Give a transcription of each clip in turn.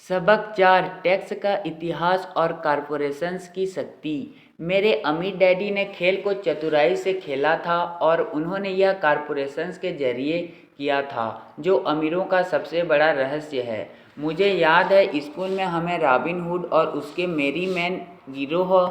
सबक 4 टैक्स का इतिहास और कॉरपोरेशंस की शक्ति। मेरे अमीर डैडी ने खेल को चतुराई से खेला था और उन्होंने यह कॉरपोरेशंस के जरिए किया था, जो अमीरों का सबसे बड़ा रहस्य है। मुझे याद है स्कूल में हमें रॉबिन हुड और उसके मेरी मैन गिरोह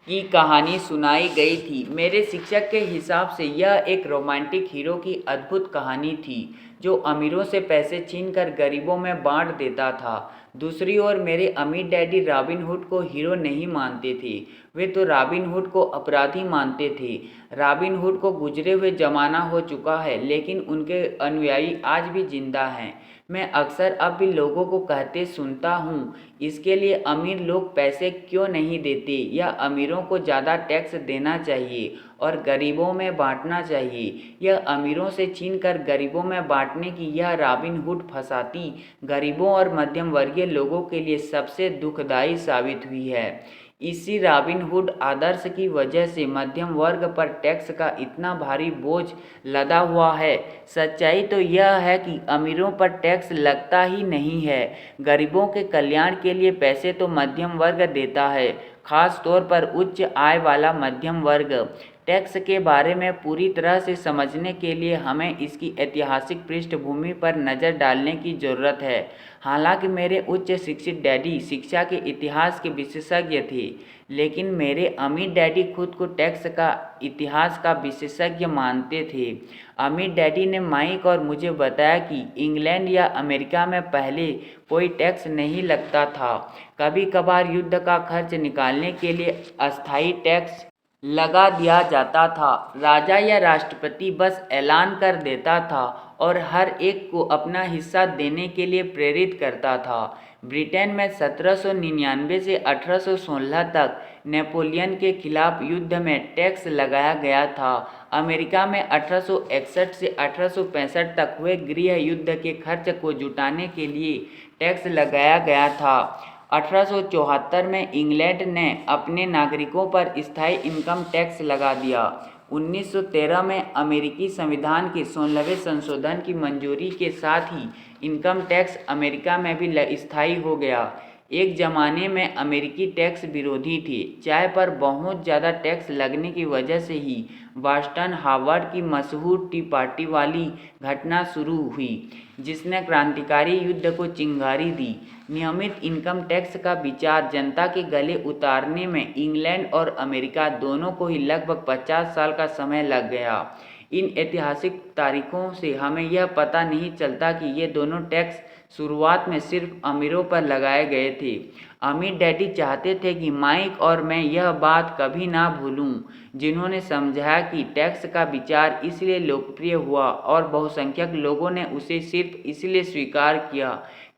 की कहानी सुनाई गई थी। मेरे शिक्षक के हिसाब से यह एक रोमांटिक हीरो की अद्भुत कहानी थी, जो अमीरों से पैसे छीनकर गरीबों में बांट देता था। दूसरी ओर मेरे अमीर डैडी रॉबिन हुड को हीरो नहीं मानते थे, वे तो रॉबिन हुड को अपराधी मानते थे। रॉबिन हुड को गुजरे हुए जमाना हो चुका है, लेकिन उनके अनुयायी आज भी जिंदा हैं। मैं अक्सर अब भी लोगों को कहते सुनता हूँ, इसके लिए अमीर लोग पैसे क्यों नहीं देते, या अमीरों को ज़्यादा टैक्स देना चाहिए और गरीबों में बांटना चाहिए। यह अमीरों से छीनकर गरीबों में बांटने की यह रॉबिन हुड फसाती गरीबों और मध्यम वर्गीय लोगों के लिए सबसे दुखदायी साबित हुई है। इसी रॉबिन हुड आदर्श की वजह से मध्यम वर्ग पर टैक्स का इतना भारी बोझ लदा हुआ है। सच्चाई तो यह है कि अमीरों पर टैक्स लगता ही नहीं है। गरीबों के कल्याण के लिए पैसे तो मध्यम वर्ग देता है, खास तौर पर उच्च आय वाला मध्यम वर्ग। टैक्स के बारे में पूरी तरह से समझने के लिए हमें इसकी ऐतिहासिक पृष्ठभूमि पर नज़र डालने की ज़रूरत है। हालांकि मेरे उच्च शिक्षित डैडी शिक्षा के इतिहास के विशेषज्ञ थे, लेकिन मेरे अमीर डैडी खुद को टैक्स का इतिहास का विशेषज्ञ मानते थे। अमीर डैडी ने माइक और मुझे बताया कि इंग्लैंड या अमेरिका में पहले कोई टैक्स नहीं लगता था। कभी कभार युद्ध का खर्च निकालने के लिए अस्थायी टैक्स लगा दिया जाता था। राजा या राष्ट्रपति बस ऐलान कर देता था और हर एक को अपना हिस्सा देने के लिए प्रेरित करता था। ब्रिटेन में 1799 से 1816 तक नेपोलियन के खिलाफ युद्ध में टैक्स लगाया गया था। अमेरिका में 1861 से 1865 तक हुए गृह युद्ध के खर्च को जुटाने के लिए टैक्स लगाया गया था। 1874 में इंग्लैंड ने अपने नागरिकों पर स्थायी इनकम टैक्स लगा दिया। 1913 में अमेरिकी संविधान के 16वें संशोधन की मंजूरी के साथ ही इनकम टैक्स अमेरिका में भी स्थायी हो गया। एक ज़माने में अमेरिकी टैक्स विरोधी थे। चाय पर बहुत ज़्यादा टैक्स लगने की वजह से ही बॉस्टन हार्वर्ड की मशहूर टी पार्टी वाली घटना शुरू हुई, जिसने क्रांतिकारी युद्ध को चिंगारी दी। नियमित इनकम टैक्स का विचार जनता के गले उतारने में इंग्लैंड और अमेरिका दोनों को ही लगभग 50 साल का समय लग गया। इन ऐतिहासिक तारीखों से हमें यह पता नहीं चलता कि ये दोनों टैक्स शुरुआत में सिर्फ अमीरों पर लगाए गए थे। अमीर डैडी चाहते थे कि माइक और मैं यह बात कभी ना भूलूं, जिन्होंने समझाया कि टैक्स का विचार इसलिए लोकप्रिय हुआ और बहुसंख्यक लोगों ने उसे सिर्फ इसलिए स्वीकार किया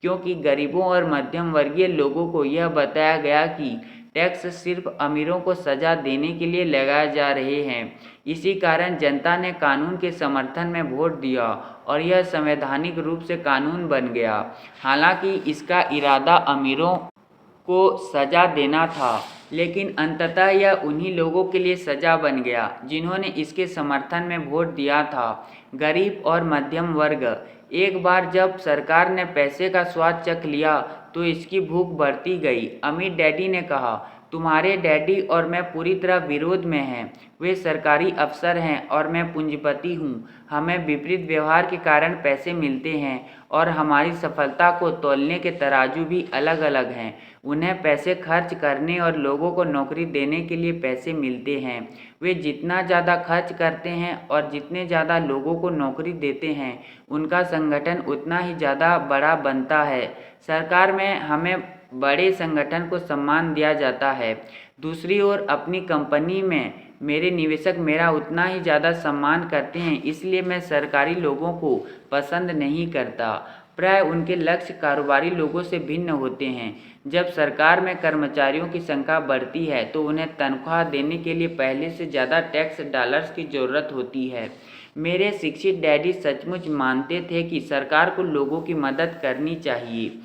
क्योंकि गरीबों और मध्यम वर्गीय लोगों को यह बताया गया कि टैक्स सिर्फ अमीरों को सजा देने के लिए लगाए जा रहे हैं। इसी कारण जनता ने कानून के समर्थन में वोट दिया और यह संवैधानिक रूप से कानून बन गया। हालांकि इसका इरादा अमीरों को सजा देना था, लेकिन अंततः यह उन्हीं लोगों के लिए सजा बन गया जिन्होंने इसके समर्थन में वोट दिया था, गरीब और मध्यम वर्ग। एक बार जब सरकार ने पैसे का स्वाद चख लिया तो इसकी भूख बढ़ती गई। अमीर डैडी ने कहा, तुम्हारे डैडी और मैं पूरी तरह विरोध में हैं। वे सरकारी अफसर हैं और मैं पूंजीपति हूँ। हमें विपरीत व्यवहार के कारण पैसे मिलते हैं और हमारी सफलता को तौलने के तराजू भी अलग अलग हैं। उन्हें पैसे खर्च करने और लोगों को नौकरी देने के लिए पैसे मिलते हैं। वे जितना ज़्यादा खर्च करते हैं और जितने ज़्यादा लोगों को नौकरी देते हैं, उनका संगठन उतना ही ज़्यादा बड़ा बनता है। सरकार में हमें बड़े संगठन को सम्मान दिया जाता है। दूसरी ओर अपनी कंपनी में मेरे निवेशक मेरा उतना ही ज़्यादा सम्मान करते हैं, इसलिए मैं सरकारी लोगों को पसंद नहीं करता। प्राय उनके लक्ष्य कारोबारी लोगों से भिन्न होते हैं। जब सरकार में कर्मचारियों की संख्या बढ़ती है तो उन्हें तनख्वाह देने के लिए पहले से ज़्यादा टैक्स डॉलर्स की ज़रूरत होती है। मेरे शिक्षित डैडी सचमुच मानते थे कि सरकार को लोगों की मदद करनी चाहिए।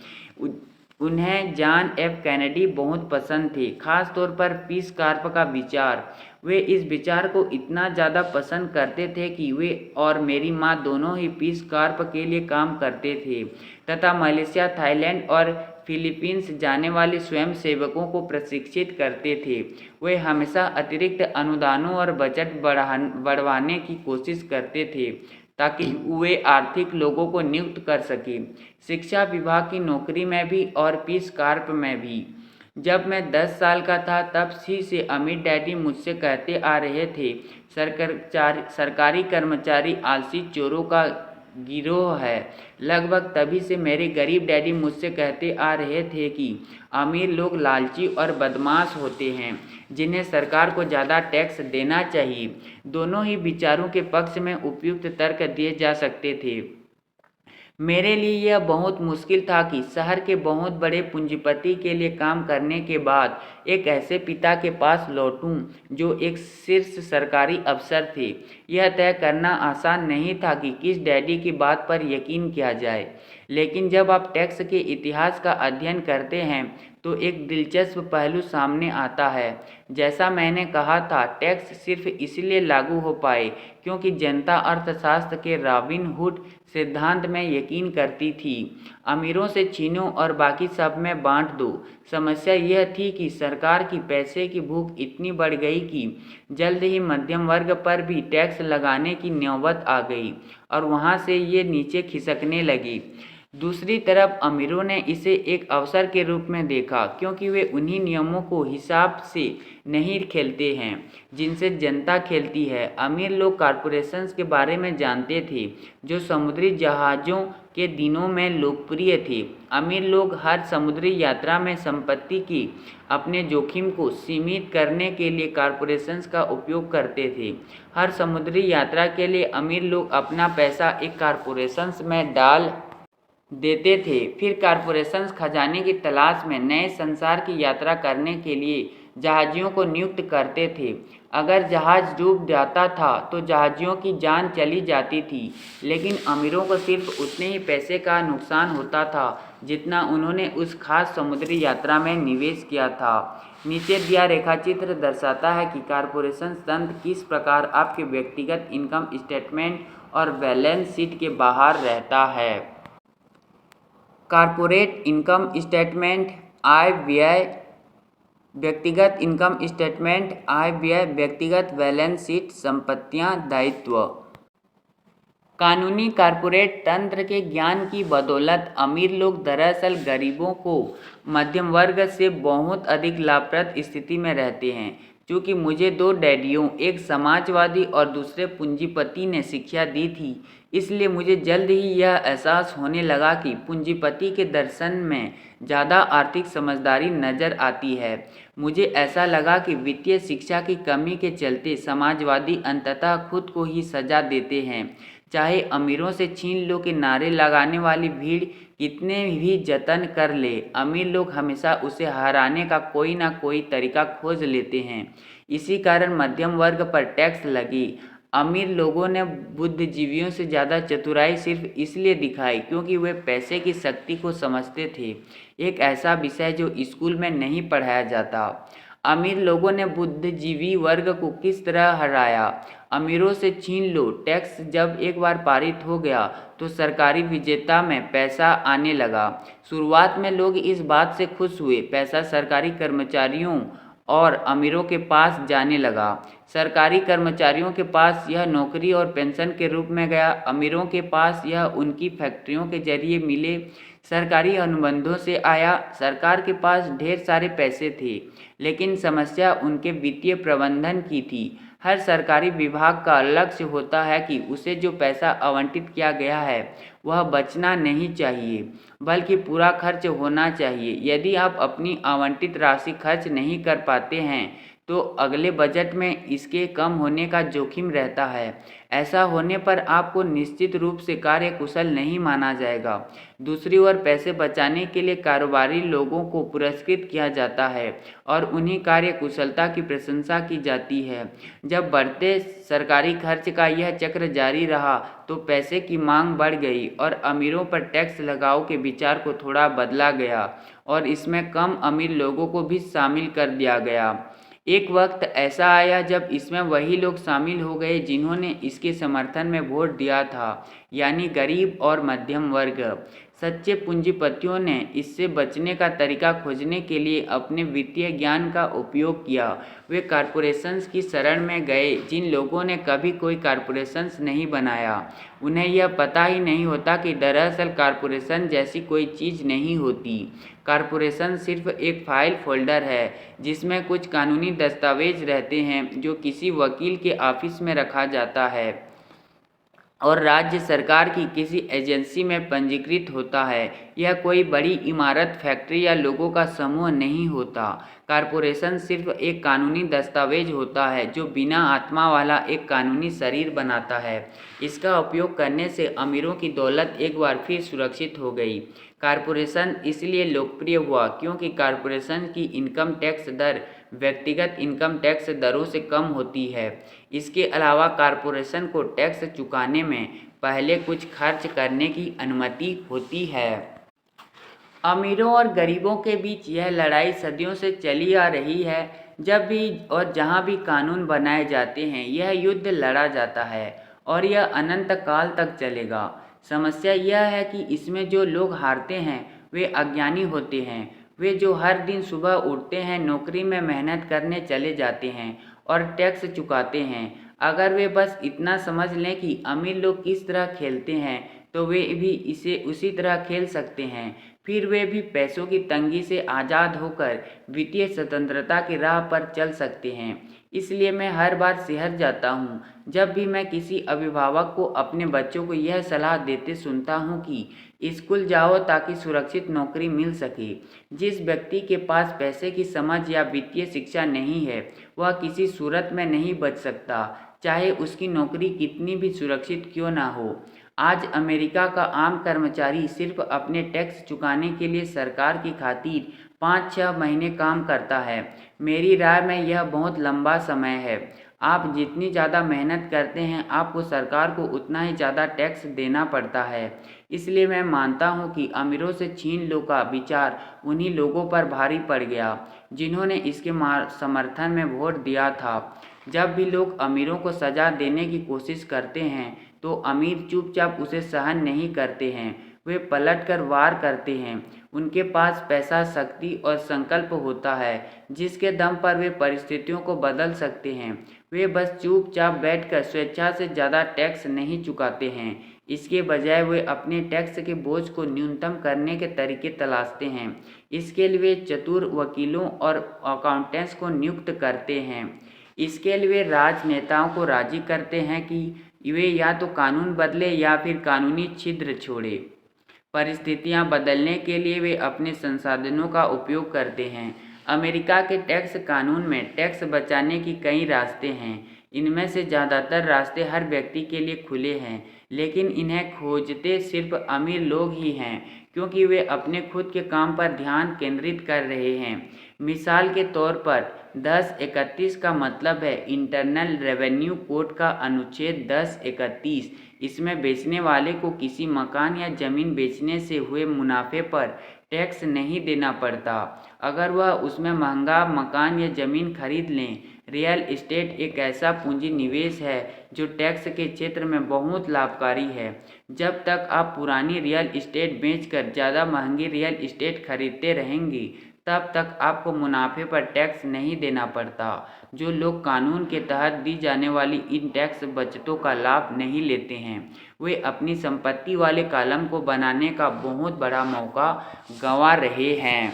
उन्हें जॉन एफ कैनेडी बहुत पसंद थे, खास तौर पर पीस कार्प का विचार। वे इस विचार को इतना ज़्यादा पसंद करते थे कि वे और मेरी माँ दोनों ही पीस कार्प के लिए काम करते थे तथा मलेशिया, थाईलैंड और फिलीपींस जाने वाले स्वयंसेवकों को प्रशिक्षित करते थे। वे हमेशा अतिरिक्त अनुदानों और बजट बढ़वाने की कोशिश करते थे ताकि वे आर्थिक लोगों को नियुक्त कर सकें, शिक्षा विभाग की नौकरी में भी और पीस कार्प में भी। जब मैं 10 साल का था तब से अमीर डैडी मुझसे कहते आ रहे थे, सरकारी कर्मचारी आलसी चोरों का गिरोह है। लगभग तभी से मेरे गरीब डैडी मुझसे कहते आ रहे थे कि अमीर लोग लालची और बदमाश होते हैं जिन्हें सरकार को ज़्यादा टैक्स देना चाहिए। दोनों ही विचारों के पक्ष में उपयुक्त तर्क दिए जा सकते थे। मेरे लिए यह बहुत मुश्किल था कि शहर के बहुत बड़े पूंजीपति के लिए काम करने के बाद एक ऐसे पिता के पास लौटूं जो एक शीर्ष सरकारी अफसर थे। यह तय करना आसान नहीं था कि किस डैडी की बात पर यकीन किया जाए, लेकिन जब आप टैक्स के इतिहास का अध्ययन करते हैं तो एक दिलचस्प पहलू सामने आता है। जैसा मैंने कहा था, टैक्स सिर्फ इसलिए लागू हो पाए क्योंकि जनता अर्थशास्त्र के रॉबिन हुड सिद्धांत में यकीन करती थी, अमीरों से छीनो और बाकी सब में बांट दो। समस्या यह थी कि सरकार की पैसे की भूख इतनी बढ़ गई कि जल्द ही मध्यम वर्ग पर भी टैक्स लगाने की नौबत आ गई और वहां से ये नीचे खिसकने लगी। दूसरी तरफ अमीरों ने इसे एक अवसर के रूप में देखा क्योंकि वे उन्हीं नियमों को हिसाब से नहीं खेलते हैं जिनसे जनता खेलती है। अमीर लोग कॉरपोरेशंस के बारे में जानते थे जो समुद्री जहाज़ों के दिनों में लोकप्रिय थे। अमीर लोग हर समुद्री यात्रा में संपत्ति की अपने जोखिम को सीमित करने के लिए कॉरपोरेशंस का उपयोग करते थे। हर समुद्री यात्रा के लिए अमीर लोग अपना पैसा एक कॉरपोरेशंस में डाल देते थे। फिर कॉरपोरेशंस खजाने की तलाश में नए संसार की यात्रा करने के लिए जहाजियों को नियुक्त करते थे। अगर जहाज डूब जाता था तो जहाजियों की जान चली जाती थी, लेकिन अमीरों को सिर्फ उतने ही पैसे का नुकसान होता था जितना उन्होंने उस खास समुद्री यात्रा में निवेश किया था। नीचे दिया रेखाचित्र दर्शाता है कि कॉरपोरेशन तंत्र किस प्रकार आपके व्यक्तिगत इनकम स्टेटमेंट और बैलेंस शीट के बाहर रहता है। कॉर्पोरेट इनकम स्टेटमेंट, आय व्यय, व्यक्तिगत इनकम स्टेटमेंट, आय व्यय, व्यक्तिगत बैलेंस शीट, संपत्तियां, दायित्व। कानूनी कॉर्पोरेट तंत्र के ज्ञान की बदौलत अमीर लोग दरअसल गरीबों को मध्यम वर्ग से बहुत अधिक लाभप्रद स्थिति में रहते हैं। चूँकि मुझे 2 डैडियों, एक समाजवादी और दूसरे पूंजीपति ने शिक्षा दी थी, इसलिए मुझे जल्द ही यह एहसास होने लगा कि पूंजीपति के दर्शन में ज़्यादा आर्थिक समझदारी नज़र आती है। मुझे ऐसा लगा कि वित्तीय शिक्षा की कमी के चलते समाजवादी अंततः खुद को ही सजा देते हैं। चाहे अमीरों से छीन लो के नारे लगाने वाली भीड़ कितने भी जतन कर ले, अमीर लोग हमेशा उसे हराने का कोई ना कोई तरीका खोज लेते हैं। इसी कारण मध्यम वर्ग पर टैक्स लगी। अमीर लोगों ने बुद्धिजीवियों से ज़्यादा चतुराई सिर्फ इसलिए दिखाई क्योंकि वे पैसे की शक्ति को समझते थे, एक ऐसा विषय जो स्कूल में नहीं पढ़ाया जाता। अमीर लोगों ने बुद्धिजीवी वर्ग को किस तरह हराया? अमीरों से छीन लो टैक्स जब एक बार पारित हो गया तो सरकारी विजेता में पैसा आने लगा। शुरुआत में लोग इस बात से खुश हुए, पैसा सरकारी कर्मचारियों और अमीरों के पास जाने लगा। सरकारी कर्मचारियों के पास यह नौकरी और पेंशन के रूप में गया, अमीरों के पास यह उनकी फैक्ट्रियों के जरिए मिले सरकारी अनुबंधों से आया। सरकार के पास ढेर सारे पैसे थे, लेकिन समस्या उनके वित्तीय प्रबंधन की थी। हर सरकारी विभाग का लक्ष्य होता है कि उसे जो पैसा आवंटित किया गया है वह बचना नहीं चाहिए, बल्कि पूरा खर्च होना चाहिए। यदि आप अपनी आवंटित राशि खर्च नहीं कर पाते हैं तो अगले बजट में इसके कम होने का जोखिम रहता है। ऐसा होने पर आपको निश्चित रूप से कार्यकुशल नहीं माना जाएगा। दूसरी ओर पैसे बचाने के लिए कारोबारी लोगों को पुरस्कृत किया जाता है और उन्हीं कार्यकुशलता की प्रशंसा की जाती है। जब बढ़ते सरकारी खर्च का यह चक्र जारी रहा तो पैसे की मांग बढ़ गई और अमीरों पर टैक्स लगाओ के विचार को थोड़ा बदला गया और इसमें कम अमीर लोगों को भी शामिल कर दिया गया। एक वक्त ऐसा आया जब इसमें वही लोग शामिल हो गए जिन्होंने इसके समर्थन में वोट दिया था, यानी गरीब और मध्यम वर्ग। सच्चे पूंजीपतियों ने इससे बचने का तरीका खोजने के लिए अपने वित्तीय ज्ञान का उपयोग किया। वे कॉरपोरेशंस की शरण में गए जिन लोगों ने कभी कोई कॉरपोरेशंस नहीं बनाया। उन्हें यह पता ही नहीं होता कि दरअसल कॉरपोरेशन जैसी कोई चीज़ नहीं होती। कॉरपोरेशन सिर्फ एक फाइल फोल्डर है जिसमें कुछ कानूनी दस्तावेज रहते हैं जो किसी वकील के ऑफिस में रखा जाता है और राज्य सरकार की किसी एजेंसी में पंजीकृत होता है। यह कोई बड़ी इमारत, फैक्ट्री या लोगों का समूह नहीं होता। कॉरपोरेशन सिर्फ एक कानूनी दस्तावेज होता है जो बिना आत्मा वाला एक कानूनी शरीर बनाता है। इसका उपयोग करने से अमीरों की दौलत एक बार फिर सुरक्षित हो गई। कॉरपोरेशन इसलिए लोकप्रिय हुआ क्योंकि कॉरपोरेशन की इनकम टैक्स दर व्यक्तिगत इनकम टैक्स दरों से कम होती है। इसके अलावा कॉरपोरेशन को टैक्स चुकाने में पहले कुछ खर्च करने की अनुमति होती है। अमीरों और गरीबों के बीच यह लड़ाई सदियों से चली आ रही है। जब भी और जहाँ भी कानून बनाए जाते हैं यह युद्ध लड़ा जाता है और यह अनंत काल तक चलेगा। समस्या यह है कि इसमें जो लोग हारते हैं वे अज्ञानी होते हैं। वे जो हर दिन सुबह उठते हैं, नौकरी में मेहनत करने चले जाते हैं और टैक्स चुकाते हैं। अगर वे बस इतना समझ लें कि अमीर लोग किस तरह खेलते हैं तो वे भी इसे उसी तरह खेल सकते हैं। फिर वे भी पैसों की तंगी से आज़ाद होकर वित्तीय स्वतंत्रता की राह पर चल सकते हैं। इसलिए मैं हर बार शहर जाता हूँ जब भी मैं किसी अभिभावक को अपने बच्चों को यह सलाह देते सुनता हूँ कि स्कूल जाओ ताकि सुरक्षित नौकरी मिल सके। जिस व्यक्ति के पास पैसे की समझ या वित्तीय शिक्षा नहीं है वह किसी सूरत में नहीं बच सकता, चाहे उसकी नौकरी कितनी भी सुरक्षित क्यों ना हो। आज अमेरिका का आम कर्मचारी सिर्फ अपने टैक्स चुकाने के लिए सरकार की खातिर 5-6 महीने काम करता है। मेरी राय में यह बहुत लंबा समय है। आप जितनी ज़्यादा मेहनत करते हैं आपको सरकार को उतना ही ज़्यादा टैक्स देना पड़ता है। इसलिए मैं मानता हूँ कि अमीरों से छीन लो का विचार उन्हीं लोगों पर भारी पड़ गया जिन्होंने इसके समर्थन में वोट दिया था। जब भी लोग अमीरों को सज़ा देने की कोशिश करते हैं तो अमीर चुपचाप उसे सहन नहीं करते हैं। वे पलटकर वार करते हैं। उनके पास पैसा, शक्ति और संकल्प होता है जिसके दम पर वे परिस्थितियों को बदल सकते हैं। वे बस चुपचाप बैठकर स्वेच्छा से ज़्यादा टैक्स नहीं चुकाते हैं। इसके बजाय वे अपने टैक्स के बोझ को न्यूनतम करने के तरीके तलाशते हैं। इसके लिए वे चतुर वकीलों और अकाउंटेंट्स को नियुक्त करते हैं। इसके लिए राजनेताओं को राजी करते हैं कि वे या तो कानून बदले या फिर कानूनी छिद्र छोड़े। परिस्थितियां बदलने के लिए वे अपने संसाधनों का उपयोग करते हैं। अमेरिका के टैक्स कानून में टैक्स बचाने की कई रास्ते हैं। इनमें से ज़्यादातर रास्ते हर व्यक्ति के लिए खुले हैं, लेकिन इन्हें खोजते सिर्फ अमीर लोग ही हैं क्योंकि वे अपने खुद के काम पर ध्यान केंद्रित कर रहे हैं। मिसाल के तौर पर 1031 का मतलब है इंटरनल रेवेन्यू कोड का अनुच्छेद 1031। इसमें बेचने वाले को किसी मकान या ज़मीन बेचने से हुए मुनाफे पर टैक्स नहीं देना पड़ता अगर वह उसमें महंगा मकान या ज़मीन खरीद लें। रियल एस्टेट एक ऐसा पूंजी निवेश है जो टैक्स के क्षेत्र में बहुत लाभकारी है। जब तक आप पुरानी रियल एस्टेट बेचकर ज़्यादा महंगी रियल एस्टेट खरीदते रहेंगे तब तक आपको मुनाफे पर टैक्स नहीं देना पड़ता। जो लोग कानून के तहत दी जाने वाली इन टैक्स बचतों का लाभ नहीं लेते हैं वे अपनी संपत्ति वाले कॉलम को बनाने का बहुत बड़ा मौका गंवा रहे हैं।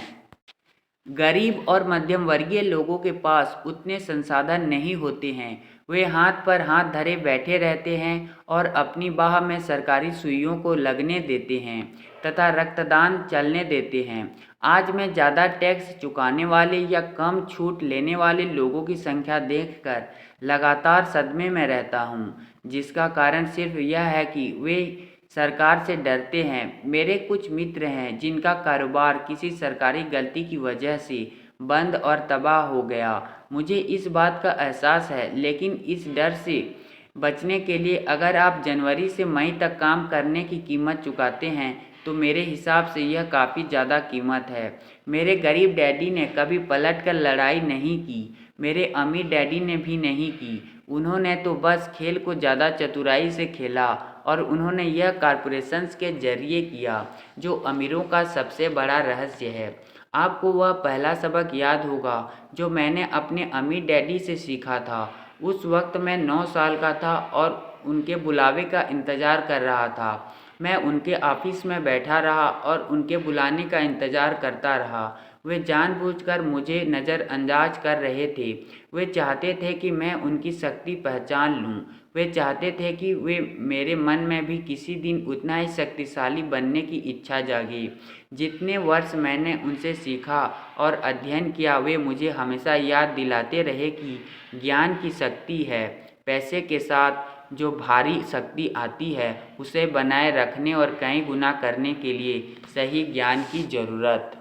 गरीब और मध्यम वर्गीय लोगों के पास उतने संसाधन नहीं होते हैं। वे हाथ पर हाथ धरे बैठे रहते हैं और अपनी बाह में सरकारी सुइयों को लगने देते हैं। तथा रक्तदान चलने देते हैं। आज मैं ज़्यादा टैक्स चुकाने वाले या कम छूट लेने वाले लोगों की संख्या देखकर लगातार सदमे में रहता हूँ, जिसका कारण सिर्फ यह है कि वे सरकार से डरते हैं। मेरे कुछ मित्र हैं जिनका कारोबार किसी सरकारी गलती की वजह से बंद और तबाह हो गया। मुझे इस बात का एहसास है, लेकिन इस डर से बचने के लिए अगर आप जनवरी से मई तक काम करने की कीमत चुकाते हैं तो मेरे हिसाब से यह काफ़ी ज़्यादा कीमत है। मेरे गरीब डैडी ने कभी पलट कर लड़ाई नहीं की, मेरे अमीर डैडी ने भी नहीं की। उन्होंने तो बस खेल को ज़्यादा चतुराई से खेला और उन्होंने यह कॉरपोरेशंस के जरिए किया, जो अमीरों का सबसे बड़ा रहस्य है। आपको वह पहला सबक याद होगा जो मैंने अपने अमीर डैडी से सीखा था। उस वक्त मैं 9 साल का था और उनके बुलावे का इंतज़ार कर रहा था। मैं उनके ऑफिस में बैठा रहा और उनके बुलाने का इंतज़ार करता रहा। वे जानबूझकर मुझे नज़रअंदाज कर रहे थे। वे चाहते थे कि मैं उनकी शक्ति पहचान लूं। वे चाहते थे कि वे मेरे मन में भी किसी दिन उतना ही शक्तिशाली बनने की इच्छा जागे। जितने वर्ष मैंने उनसे सीखा और अध्ययन किया, वे मुझे हमेशा याद दिलाते रहे कि ज्ञान की शक्ति है। पैसे के साथ जो भारी शक्ति आती है, उसे बनाए रखने और कई गुना करने के लिए सही ज्ञान की ज़रूरत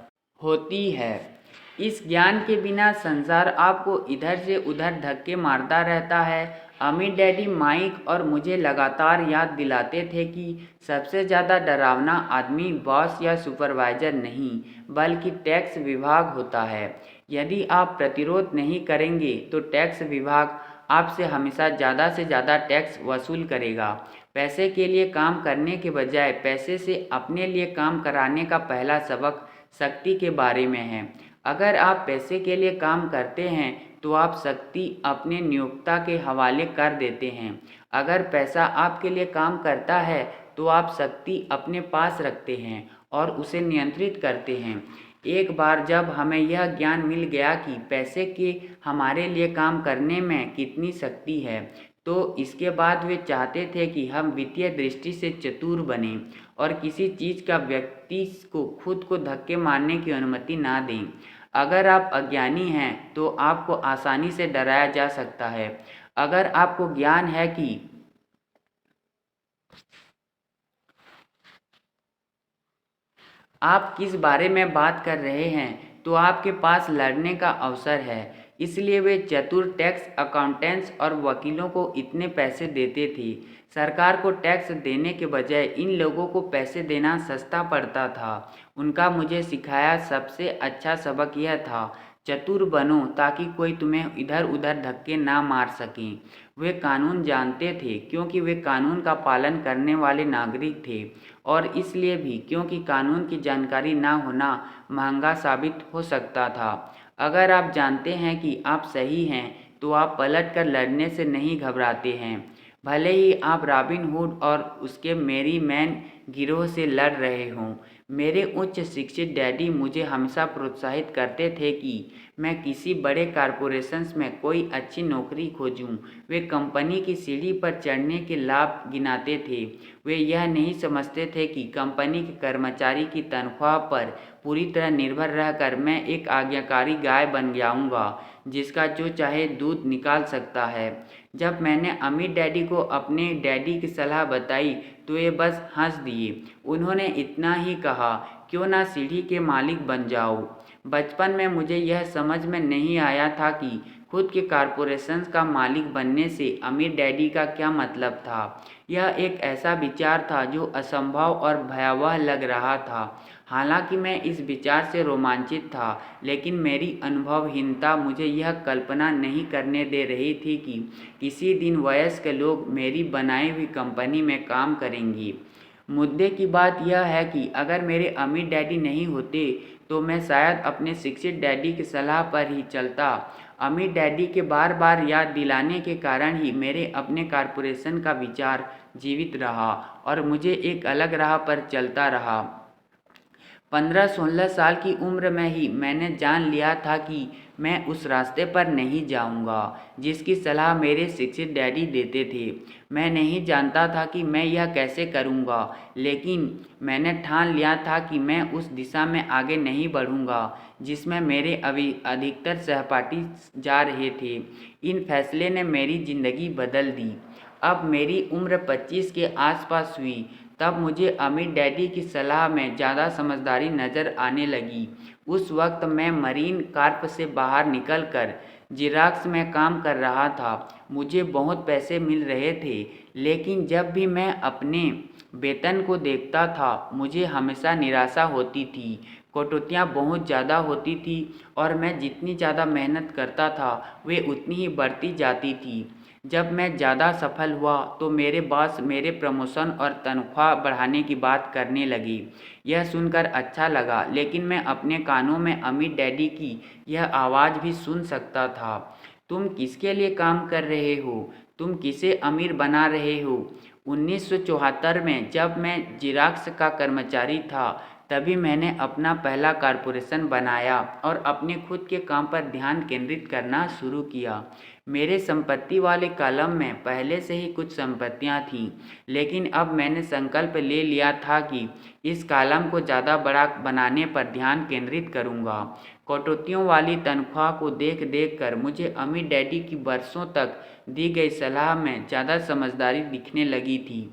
होती है। इस ज्ञान के बिना संसार आपको इधर से उधर धक्के मारता रहता है। अमीर डैडी माइक और मुझे लगातार याद दिलाते थे कि सबसे ज़्यादा डरावना आदमी बॉस या सुपरवाइज़र नहीं, बल्कि टैक्स विभाग होता है। यदि आप प्रतिरोध नहीं करेंगे तो टैक्स विभाग आपसे हमेशा ज़्यादा से ज़्यादा टैक्स वसूल करेगा। पैसे के लिए काम करने के बजाय पैसे से अपने लिए काम कराने का पहला सबक शक्ति के बारे में है। अगर आप पैसे के लिए काम करते हैं तो आप शक्ति अपने नियोक्ता के हवाले कर देते हैं। अगर पैसा आपके लिए काम करता है तो आप शक्ति अपने पास रखते हैं और उसे नियंत्रित करते हैं। एक बार जब हमें यह ज्ञान मिल गया कि पैसे के हमारे लिए काम करने में कितनी शक्ति है, तो इसके बाद वे चाहते थे कि हम वित्तीय दृष्टि से चतुर बनें और किसी चीज़ का व्यक्ति को खुद को धक्के मारने की अनुमति ना दें। अगर आप अज्ञानी हैं तो आपको आसानी से डराया जा सकता है। अगर आपको ज्ञान है कि आप किस बारे में बात कर रहे हैं तो आपके पास लड़ने का अवसर है। इसलिए वे चतुर टैक्स अकाउंटेंट्स और वकीलों को इतने पैसे देते थे। सरकार को टैक्स देने के बजाय इन लोगों को पैसे देना सस्ता पड़ता था। उनका मुझे सिखाया सबसे अच्छा सबक यह था, चतुर बनो ताकि कोई तुम्हें इधर उधर धक्के ना मार सकें। वे कानून जानते थे क्योंकि वे कानून का पालन करने वाले नागरिक थे, और इसलिए भी क्योंकि कानून की जानकारी ना होना महंगा साबित हो सकता था। अगर आप जानते हैं कि आप सही हैं तो आप पलट कर लड़ने से नहीं घबराते हैं, भले ही आप रॉबिन हुड और उसके मेरी मैन गिरोह से लड़ रहे हों। मेरे उच्च शिक्षित डैडी मुझे हमेशा प्रोत्साहित करते थे कि मैं किसी बड़े कॉरपोरेशंस में कोई अच्छी नौकरी खोजूं। वे कंपनी की सीढ़ी पर चढ़ने के लाभ गिनाते थे। वे यह नहीं समझते थे कि कंपनी के कर्मचारी की तनख्वाह पर पूरी तरह निर्भर रहकर मैं एक आज्ञाकारी गाय बन जाऊंगा जिसका जो चाहे दूध निकाल सकता है। जब मैंने अमीर डैडी को अपने डैडी की सलाह बताई तो वे बस हंस दिए। उन्होंने इतना ही कहा, क्यों ना सीढ़ी के मालिक बन जाओ। बचपन में मुझे यह समझ में नहीं आया था कि खुद के कॉरपोरेशंस का मालिक बनने से अमीर डैडी का क्या मतलब था। यह एक ऐसा विचार था जो असंभव और भयावह लग रहा था। हालांकि मैं इस विचार से रोमांचित था, लेकिन मेरी अनुभवहीनता मुझे यह कल्पना नहीं करने दे रही थी कि किसी दिन वयस्क लोग मेरी बनाई हुई कंपनी में काम करेंगी। मुद्दे की बात यह है कि अगर मेरे अमीर डैडी नहीं होते तो मैं शायद अपने शिक्षित डैडी की सलाह पर ही चलता। अमीर डैडी के बार बार याद दिलाने के कारण ही मेरे अपने कॉरपोरेशन का विचार जीवित रहा और मुझे एक अलग राह पर चलता रहा। 15-16 साल की उम्र में ही मैंने जान लिया था कि मैं उस रास्ते पर नहीं जाऊंगा जिसकी सलाह मेरे शिक्षित डैडी देते थे। मैं नहीं जानता था कि मैं यह कैसे करूंगा, लेकिन मैंने ठान लिया था कि मैं उस दिशा में आगे नहीं बढ़ूंगा जिसमें मेरे अभी अधिकतर सहपाठी जा रहे थे। इन फैसले ने मेरी ज़िंदगी बदल दी। अब मेरी उम्र 25 के आसपास हुई तब मुझे अमीर डैडी की सलाह में ज़्यादा समझदारी नज़र आने लगी। उस वक्त मैं मरीन कॉर्प से बाहर निकलकर ज़ेरॉक्स में काम कर रहा था। मुझे बहुत पैसे मिल रहे थे, लेकिन जब भी मैं अपने वेतन को देखता था मुझे हमेशा निराशा होती थी। कटौतियाँ बहुत ज़्यादा होती थी और मैं जितनी ज़्यादा मेहनत करता था वे उतनी ही बढ़ती जाती थी। जब मैं ज़्यादा सफल हुआ तो मेरे बॉस मेरे प्रमोशन और तनख्वाह बढ़ाने की बात करने लगी। यह सुनकर अच्छा लगा, लेकिन मैं अपने कानों में अमीर डैडी की यह आवाज़ भी सुन सकता था। तुम किसके लिए काम कर रहे हो? तुम किसे अमीर बना रहे हो? 1974 में जब मैं जेरॉक्स का कर्मचारी था, तभी मैंने अपना पहला कॉरपोरेशन बनाया और अपने खुद के काम पर ध्यान केंद्रित करना शुरू किया। मेरे संपत्ति वाले कॉलम में पहले से ही कुछ संपत्तियां थीं, लेकिन अब मैंने संकल्प ले लिया था कि इस कॉलम को ज़्यादा बड़ा बनाने पर ध्यान केंद्रित करूंगा। कटौतियों वाली तनख्वाह को देख देख कर मुझे अमीर डैडी की बरसों तक दी गई सलाह में ज़्यादा समझदारी दिखने लगी थी।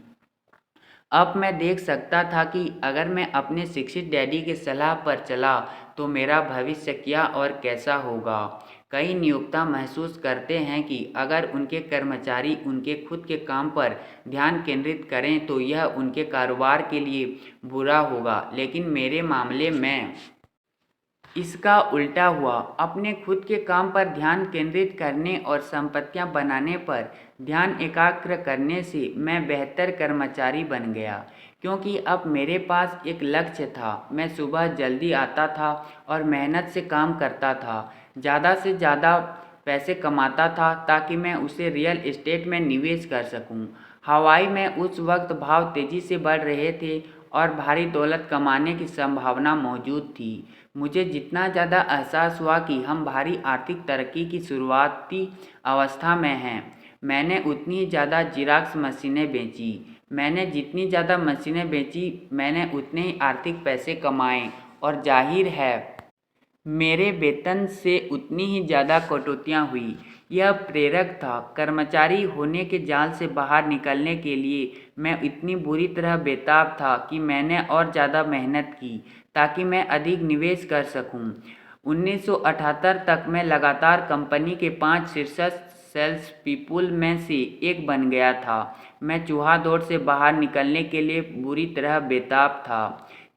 अब मैं देख सकता था कि अगर मैं अपने शिक्षित डैडी की सलाह पर चला तो मेरा भविष्य क्या और कैसा होगा। कई नियोक्ता महसूस करते हैं कि अगर उनके कर्मचारी उनके खुद के काम पर ध्यान केंद्रित करें तो यह उनके कारोबार के लिए बुरा होगा, लेकिन मेरे मामले में इसका उल्टा हुआ। अपने खुद के काम पर ध्यान केंद्रित करने और संपत्तियां बनाने पर ध्यान एकाग्र करने से मैं बेहतर कर्मचारी बन गया, क्योंकि अब मेरे पास एक लक्ष्य था। मैं सुबह जल्दी आता था और मेहनत से काम करता था, ज़्यादा से ज़्यादा पैसे कमाता था ताकि मैं उसे रियल एस्टेट में निवेश कर सकूं। हवाई में उस वक्त भाव तेज़ी से बढ़ रहे थे और भारी दौलत कमाने की संभावना मौजूद थी। मुझे जितना ज़्यादा एहसास हुआ कि हम भारी आर्थिक तरक्की की शुरुआती अवस्था में हैं, मैंने उतनी ही ज़्यादा जेरॉक्स मशीनें बेची। मैंने जितनी ज़्यादा मशीनें बेची, मैंने उतने ही आर्थिक पैसे कमाए और जाहिर है मेरे वेतन से उतनी ही ज़्यादा कटौतियाँ हुई। यह प्रेरक था। कर्मचारी होने के जाल से बाहर निकलने के लिए मैं इतनी बुरी तरह बेताब था कि मैंने और ज़्यादा मेहनत की ताकि मैं अधिक निवेश कर सकूं। 1978 तक मैं लगातार कंपनी के 5 शीर्ष सेल्स पीपुल में से एक बन गया था। मैं चूहा दौड़ से बाहर निकलने के लिए बुरी तरह बेताब था।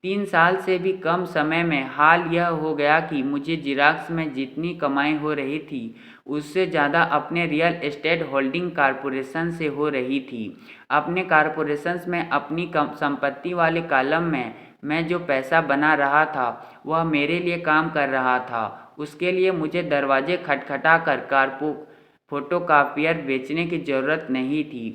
3 साल से भी कम समय में हाल यह हो गया कि मुझे जेरॉक्स में जितनी कमाई हो रही थी उससे ज़्यादा अपने रियल एस्टेट होल्डिंग कॉरपोरेशन से हो रही थी। अपने कॉरपोरेशंस में अपनी संपत्ति वाले कॉलम में मैं जो पैसा बना रहा था वह मेरे लिए काम कर रहा था। उसके लिए मुझे दरवाजे खटखटा कर फोटोकॉपियर बेचने की ज़रूरत नहीं थी।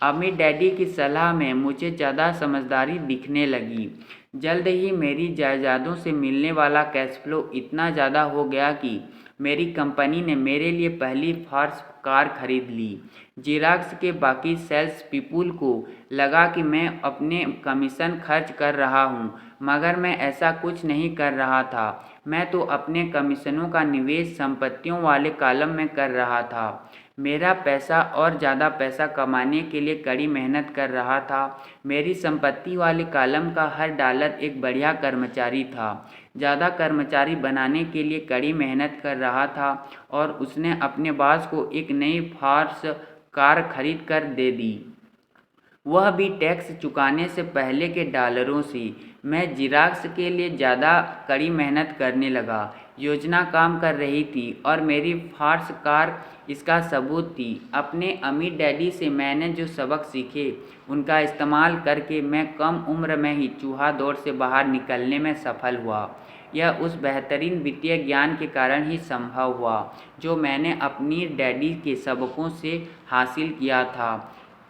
अमीर डैडी की सलाह में मुझे ज़्यादा समझदारी दिखने लगी। जल्द ही मेरी जायदादों से मिलने वाला कैश फ्लो इतना ज़्यादा हो गया कि मेरी कंपनी ने मेरे लिए पहली फर्स्ट कार खरीद ली। जेरॉक्स के बाकी सेल्स पीपुल को लगा कि मैं अपने कमीशन खर्च कर रहा हूं, मगर मैं ऐसा कुछ नहीं कर रहा था। मैं तो अपने कमीशनों का निवेश संपत्तियों वाले कॉलम में कर रहा था। मेरा पैसा और ज़्यादा पैसा कमाने के लिए कड़ी मेहनत कर रहा था। मेरी संपत्ति वाले कॉलम का हर डॉलर एक बढ़िया कर्मचारी था। ज़्यादा कर्मचारी बनाने के लिए कड़ी मेहनत कर रहा था और उसने अपने बॉस को एक नई फॉर्स कार खरीद कर दे दी, वह भी टैक्स चुकाने से पहले के डॉलरों से। मैं जेरॉक्स के लिए ज़्यादा कड़ी मेहनत करने लगा। योजना काम कर रही थी और मेरी फॉर्स कार इसका सबूत थी। अपने अमीर डैडी से मैंने जो सबक सीखे उनका इस्तेमाल करके मैं कम उम्र में ही चूहा दौड़ से बाहर निकलने में सफल हुआ। यह उस बेहतरीन वित्तीय ज्ञान के कारण ही संभव हुआ जो मैंने अपनी डैडी के सबकों से हासिल किया था।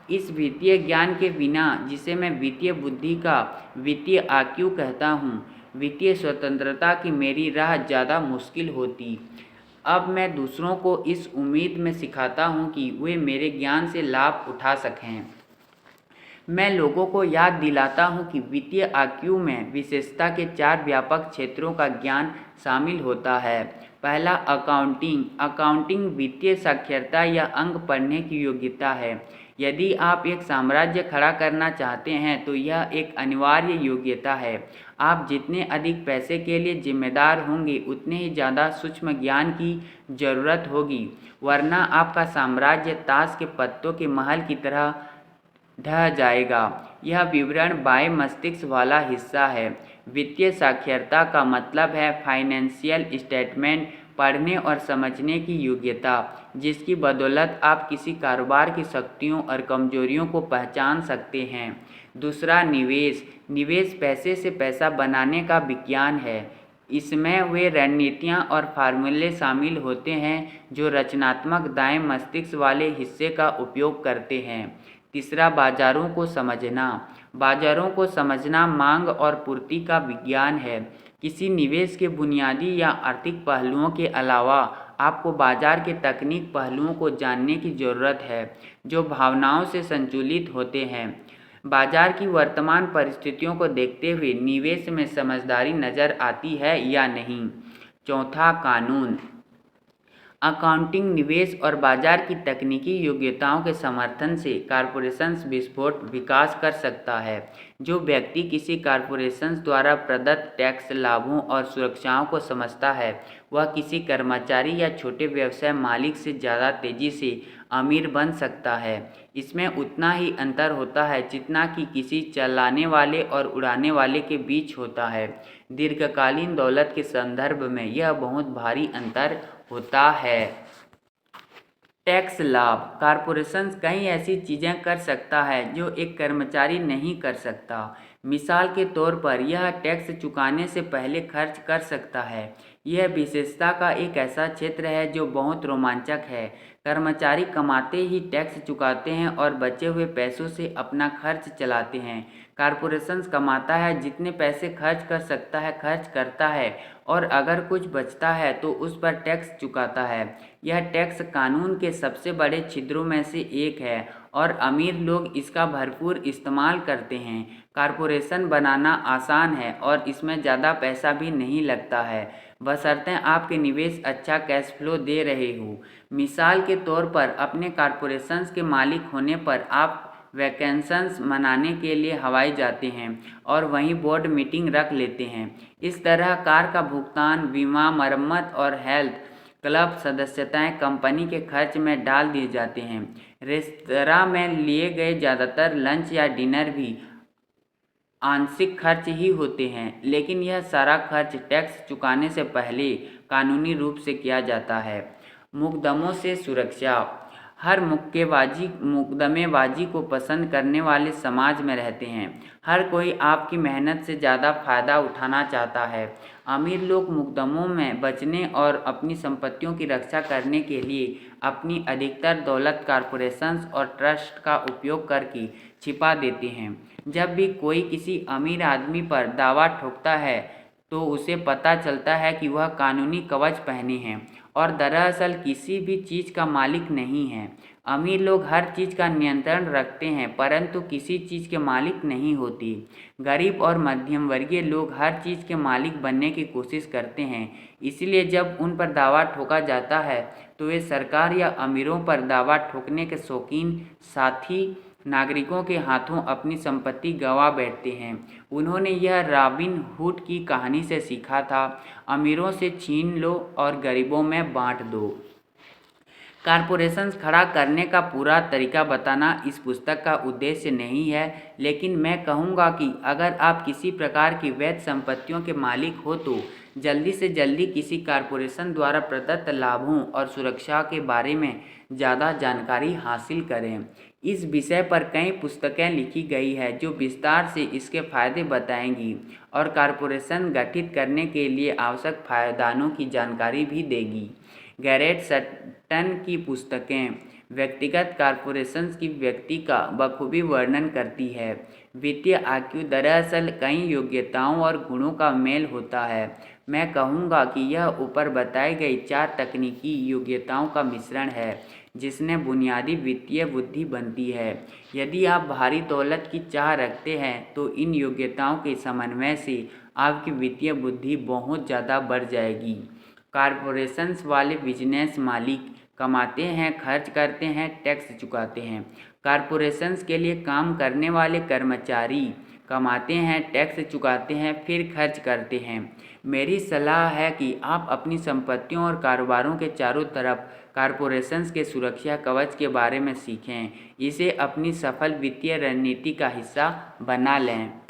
इस वित्तीय ज्ञान के बिना, जिसे मैं वित्तीय बुद्धि का वित्तीय आईक्यू कहता हूँ, वित्तीय स्वतंत्रता की मेरी राह ज़्यादा मुश्किल होती। अब मैं दूसरों को इस उम्मीद में सिखाता हूँ कि वे मेरे ज्ञान से लाभ उठा सकें। मैं लोगों को याद दिलाता हूँ कि वित्तीय आईक्यू में विशेषता के 4 व्यापक क्षेत्रों का ज्ञान शामिल होता है। पहला, अकाउंटिंग। अकाउंटिंग वित्तीय साक्षरता या अंक पढ़ने की योग्यता है। यदि आप एक साम्राज्य खड़ा करना चाहते हैं तो यह एक अनिवार्य योग्यता है। आप जितने अधिक पैसे के लिए जिम्मेदार होंगे उतने ही ज़्यादा सूक्ष्म ज्ञान की ज़रूरत होगी, वरना आपका साम्राज्य ताश के पत्तों के महल की तरह ढह जाएगा। यह विवरण बाएं मस्तिष्क वाला हिस्सा है। वित्तीय साक्षरता का मतलब है फाइनेंशियल स्टेटमेंट पढ़ने और समझने की योग्यता, जिसकी बदौलत आप किसी कारोबार की शक्तियों और कमजोरियों को पहचान सकते हैं। दूसरा, निवेश। निवेश पैसे से पैसा बनाने का विज्ञान है। इसमें वे रणनीतियाँ और फार्मूले शामिल होते हैं जो रचनात्मक दाएं मस्तिष्क वाले हिस्से का उपयोग करते हैं। तीसरा, बाजारों को समझना। बाजारों को समझना मांग और पूर्ति का विज्ञान है। किसी निवेश के बुनियादी या आर्थिक पहलुओं के अलावा आपको बाजार के तकनीक पहलुओं को जानने की ज़रूरत है, जो भावनाओं से संचालित होते हैं। बाजार की वर्तमान परिस्थितियों को देखते हुए निवेश में समझदारी नज़र आती है या नहीं। चौथा, कानून। अकाउंटिंग निवेश और बाजार की तकनीकी योग्यताओं के समर्थन से कॉरपोरेशन विस्फोट विकास कर सकता है। जो व्यक्ति किसी कॉरपोरेशन द्वारा प्रदत्त टैक्स लाभों और सुरक्षाओं को समझता है, वह किसी कर्मचारी या छोटे व्यवसाय मालिक से ज़्यादा तेज़ी से अमीर बन सकता है। इसमें उतना ही अंतर होता है जितना कि किसी चलाने वाले और उड़ाने वाले के बीच होता है। दीर्घकालीन दौलत के संदर्भ में यह बहुत भारी अंतर होता है। टैक्स लाभ। कॉरपोरेशन कई ऐसी चीज़ें कर सकता है जो एक कर्मचारी नहीं कर सकता। मिसाल के तौर पर यह टैक्स चुकाने से पहले खर्च कर सकता है। यह विशेषता का एक ऐसा क्षेत्र है जो बहुत रोमांचक है। कर्मचारी कमाते ही टैक्स चुकाते हैं और बचे हुए पैसों से अपना खर्च चलाते हैं। कॉरपोरेशन कमाता है, जितने पैसे खर्च कर सकता है खर्च करता है, और अगर कुछ बचता है तो उस पर टैक्स चुकाता है। यह टैक्स कानून के सबसे बड़े छिद्रों में से एक है और अमीर लोग इसका भरपूर इस्तेमाल करते हैं। कॉरपोरेशन बनाना आसान है और इसमें ज़्यादा पैसा भी नहीं लगता है, बशर्ते आपके निवेश अच्छा कैश फ्लो दे रहे हो। मिसाल के तौर पर अपने कॉरपोरेशन के मालिक होने पर आप वैकेशंस मनाने के लिए हवाई जाते हैं और वहीं बोर्ड मीटिंग रख लेते हैं। इस तरह कार का भुगतान, बीमा, मरम्मत और हेल्थ क्लब सदस्यताएं कंपनी के खर्च में डाल दिए जाते हैं। रेस्तरां में लिए गए ज़्यादातर लंच या डिनर भी आंशिक खर्च ही होते हैं, लेकिन यह सारा खर्च टैक्स चुकाने से पहले कानूनी रूप से किया जाता है। मुकदमों से सुरक्षा। हर मुकदमेबाजी को पसंद करने वाले समाज में रहते हैं। हर कोई आपकी मेहनत से ज़्यादा फ़ायदा उठाना चाहता है। अमीर लोग मुकदमों में बचने और अपनी संपत्तियों की रक्षा करने के लिए अपनी अधिकतर दौलत कॉरपोरेशंस और ट्रस्ट का उपयोग करके छिपा देते हैं। जब भी कोई किसी अमीर आदमी पर दावा ठोकता है तो उसे पता चलता है कि वह कानूनी कवच पहने हैं और दरअसल किसी भी चीज़ का मालिक नहीं है। अमीर लोग हर चीज़ का नियंत्रण रखते हैं परंतु किसी चीज़ के मालिक नहीं होते। गरीब और मध्यम वर्गीय लोग हर चीज़ के मालिक बनने की कोशिश करते हैं, इसलिए जब उन पर दावा ठोका जाता है तो वे सरकार या अमीरों पर दावा ठोकने के शौकीन साथी नागरिकों के हाथों अपनी संपत्ति गंवा बैठते हैं। उन्होंने यह रॉबिन हुड की कहानी से सीखा था, अमीरों से छीन लो और गरीबों में बांट दो। कॉरपोरेशन खड़ा करने का पूरा तरीका बताना इस पुस्तक का उद्देश्य नहीं है, लेकिन मैं कहूँगा कि अगर आप किसी प्रकार की वैध संपत्तियों के मालिक हो तो जल्दी से जल्दी किसी कॉरपोरेशन द्वारा प्रदत्त लाभों और सुरक्षा के बारे में ज़्यादा जानकारी हासिल करें। इस विषय पर कई पुस्तकें लिखी गई है जो विस्तार से इसके फायदे बताएंगी और कॉरपोरेशन गठित करने के लिए आवश्यक फायदानों की जानकारी भी देगी। गैरेट सटन की पुस्तकें। व्यक्तिगत कॉरपोरेशंस की व्यक्ति का बखूबी वर्णन करती है। वित्तीय आईक्यू दरअसल कई योग्यताओं और गुणों का मेल होता है। मैं कहूँगा कि यह ऊपर बताई गई 4 तकनीकी योग्यताओं का मिश्रण है जिसने बुनियादी वित्तीय बुद्धि बनती है। यदि आप भारी दौलत की चाह रखते हैं तो इन योग्यताओं के समन्वय से आपकी वित्तीय बुद्धि बहुत ज़्यादा बढ़ जाएगी। कॉरपोरेशंस वाले बिजनेस मालिक कमाते हैं, खर्च करते हैं, टैक्स चुकाते हैं। कॉरपोरेशंस के लिए काम करने वाले कर्मचारी कमाते हैं, टैक्स चुकाते हैं, फिर खर्च करते हैं। मेरी सलाह है कि आप अपनी संपत्तियों और कारोबारों के चारों तरफ कॉरपोरेशंस के सुरक्षा कवच के बारे में सीखें। इसे अपनी सफल वित्तीय रणनीति का हिस्सा बना लें।